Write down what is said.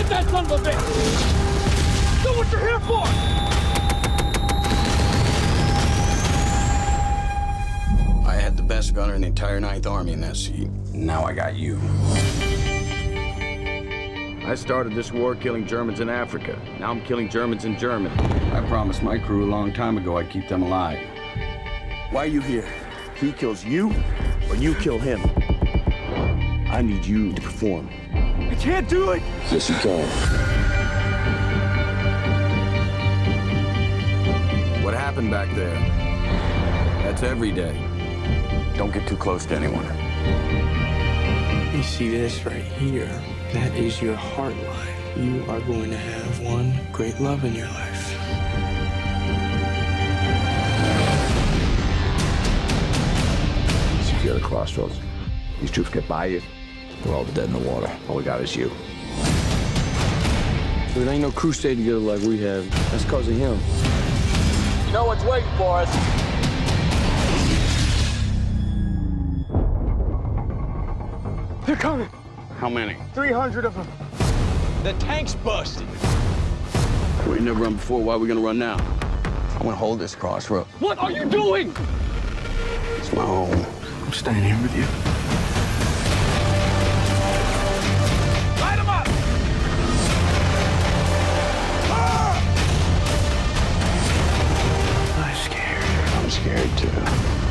Get that son of a bitch! Do what you're here for! I had the best gunner in the entire 9th Army in that seat. Now I got you. I started this war killing Germans in Africa. Now I'm killing Germans in Germany. I promised my crew a long time ago I'd keep them alive. Why are you here? He kills you, or you kill him? I need you to perform. I can't do it! Yes, you can. What happened back there? That's every day. Don't get too close to anyone. You see this right here? That is your heart life. You are going to have one great love in your life. You're at a crossroads. These troops get by you, we're all dead in the water. All we got is you. There ain't no crusade together like we have. That's because of him. You know what's waiting for us. They're coming. How many? 300 of them. The tank's busted. We ain't never run before. Why are we gonna run now? I'm gonna hold this crossroad. What are you doing? It's my home. I'm staying here with you. Light them up! I'm scared. I'm scared too.